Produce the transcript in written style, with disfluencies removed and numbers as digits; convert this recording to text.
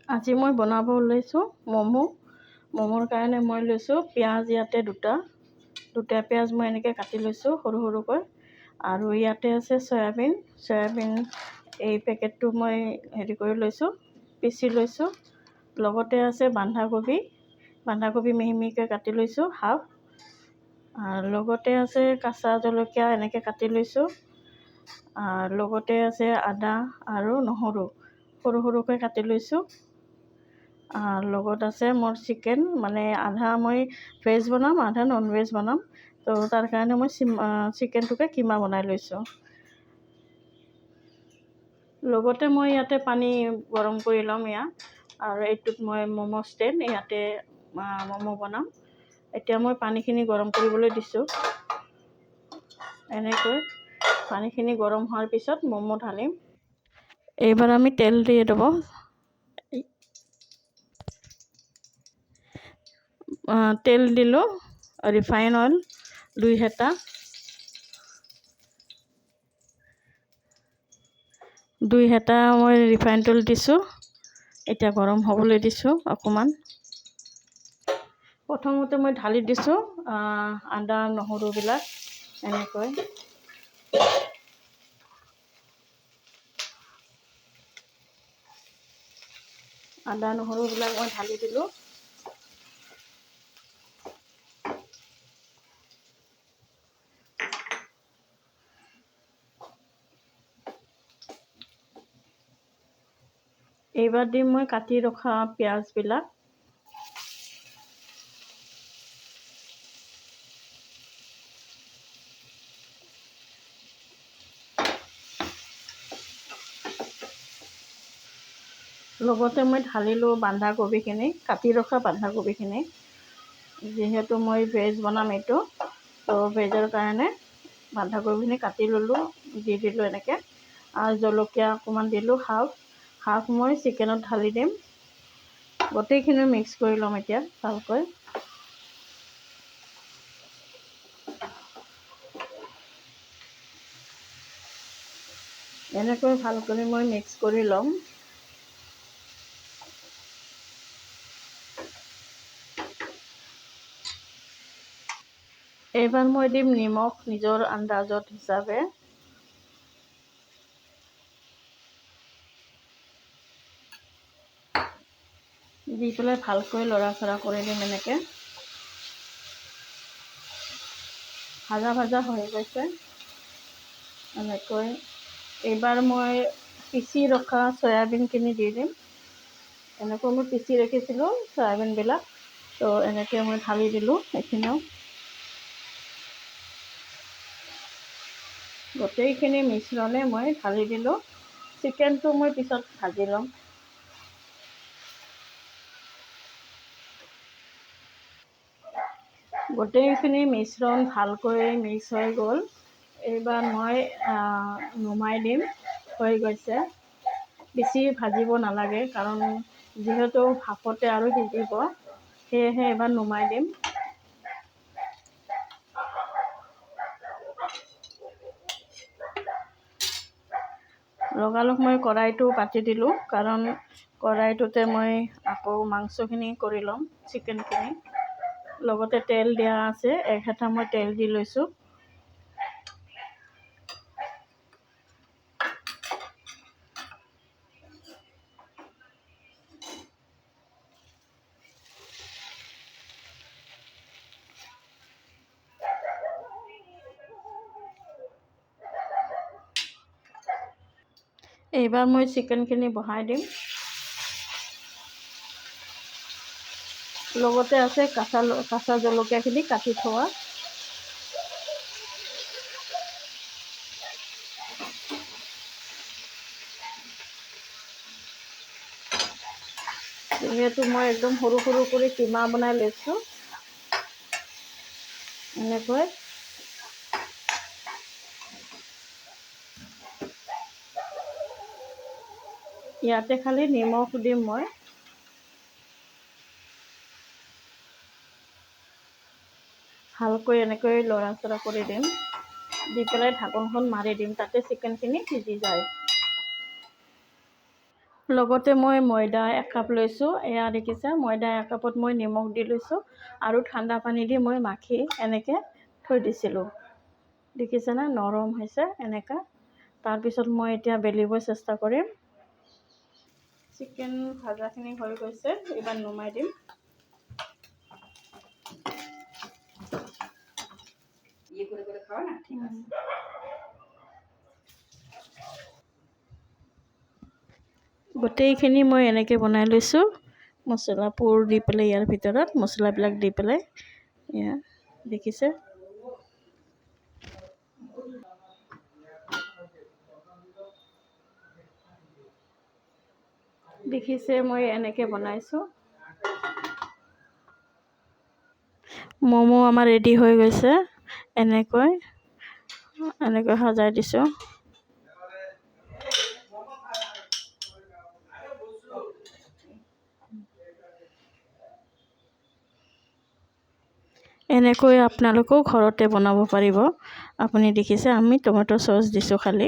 আজি মই বনাব ওলাইছোঁ ম'মৰ কাৰণে মই লৈছোঁ পিঁয়াজ ইয়াতে দুটা পিঁয়াজ মই এনেকৈ কাটি লৈছোঁ সৰু সৰুকৈ। আৰু ইয়াতে আছে চয়াবিন এই পেকেটটো মই হেৰি কৰি লৈছোঁ, পিচি লৈছোঁ। লগতে আছে বন্ধাকবি মিহি মিহিকৈ কাটি লৈছোঁ হাফ। আৰু লগতে আছে কেঁচা জলকীয়া এনেকৈ কাটি লৈছোঁ। আৰু লগতে আছে আদা আৰু নহৰু সৰু সৰুকৈ কাটি লৈছোঁ। লগত আছে মোৰ চিকেন, মানে আধা মই ভেজ বনাম আধা নন ভেজ বনাম, তো তাৰ কাৰণে মই চিকেনটোকে কিমা বনাই লৈছোঁ। লগতে মই ইয়াতে পানী গৰম কৰি ল'ম আৰু এইটোত মই ম'ম' ষ্টেণ্ড ইয়াতে ম'ম' বনাম। এতিয়া মই পানীখিনি গৰম কৰিবলৈ দিছোঁ। এনেকৈ পানীখিনি গৰম হোৱাৰ পিছত ম'ম' ঢালিম। এইবাৰ আমি তেল দি দিব। তেল দিলোঁ, ৰিফাইন অইল 2 হেতা। 2 হেতা মই ৰিফাইন তেল দিছোঁ। এতিয়া গৰম হ'বলৈ দিছোঁ অকণমান। প্ৰথমতে মই ঢালি দিছোঁ আদা নহৰুবিলাক এনেকৈ। আদা নহৰুবিলাক মই ঢালি দিলোঁ। এইবাৰ দিম মই কাটি ৰখা পিঁয়াজবিলাক। লগতে মই ঢালিলোঁ বন্ধাকবিখিনি, কাটি ৰখা বন্ধাকবিখিনি। যিহেতু মই ভেজ বনাম এইটো, তো ভেজৰ কাৰণে বন্ধাকবিখিনি কাটি ল'লোঁ, দি দিলোঁ এনেকৈ। আৰু জলকীয়া অকণমান দিলোঁ হাফ মই চিকেনত ঢালি দিম। গোটেইখিনি মিক্স কৰি ল'ম এতিয়া ভালকৈ। এনেকৈ ভালকৈ মই মিক্স কৰি ল'ম। এইবাৰ মই দিম নিমখ নিজৰ আন্দাজত হিচাপে। দি পেলাই ভালকৈ লৰা কৰি দিম এনেকৈ। ভাজা হৈ গৈছে এনেকৈ। এইবাৰ মই পিচি ৰখা চয়াবিনখিনি দি দিম। এনেকৈ মই পিচি ৰাখিছিলোঁ চয়াবিনবিলাক, তো এনেকৈ মই ঢালি দিলোঁ এইখিনিও। গোটেইখিনি মিশ্ৰণে মই ঢালি দিলোঁ। চিকেনটো মই পিছত ভাজি ল'ম। গোটেইখিনি মিশ্ৰণ ভালকৈ মিক্স হৈ গ'ল। এইবাৰ মই নমাই দিম। হৈ গৈছে। বেছি ভাজিব নালাগে, কাৰণ যিহেতু ভাপতে আৰু সিজিব, সেয়েহে এবাৰ নমাই দিম। লগালগ মই কড়াইটো পাতি দিলোঁ, কাৰণ কড়াইটোতে মই আকৌ মাংসখিনি কৰি ল'ম, চিকেনখিনি। লগতে তেল দিয়া আছে, 1 হেতা মই তেল দি লৈছোঁ। এইবাৰ মই চিকেনখিনি বহাই দিম। লগতে আছে কাঁচা জলকীয়াখিনি কাটি থোৱা। যিহেতু মই একদম সৰু কৰি কিমা বনাই লৈছোঁ, এনেকৈ। ইয়াতে খালি নিমখ দিম মই। ভালকৈ এনেকৈ লৰা কৰি দিম। দি পেলাই ঢাকনখন মাৰি দিম, তাতে চিকেনখিনি সিজি যায়। লগতে মই ময়দা 1 কাপ লৈছোঁ। এয়া দেখিছে ময়দা 1 কাপত মই নিমখ দি লৈছোঁ আৰু ঠাণ্ডা পানী দি মই মাখি এনেকৈ থৈ দিছিলোঁ। দেখিছেনে নৰম হৈছে এনেকুৱা। তাৰপিছত মই এতিয়া বেলিব চেষ্টা কৰিম। চিকেন ভাজাখিনি হৈ গৈছে, এইবাৰ নমাই দিম। গোটেইখিনি মই এনেকৈ বনাই লৈছোঁ, মছলাবোৰ দি পেলাই ইয়াৰ ভিতৰত মছলাবিলাক দি পেলাই। এয়া দেখিছে মই এনেকৈ বনাইছোঁ। ম'ম' আমাৰ ৰেডি হৈ গৈছে। এনেকৈ সজাই দিছোঁ। এনেকৈ আপোনালোকেও ঘৰতে বনাব পাৰিব। আপুনি দেখিছে আমি টমেটো চচ দিছোঁ খালি।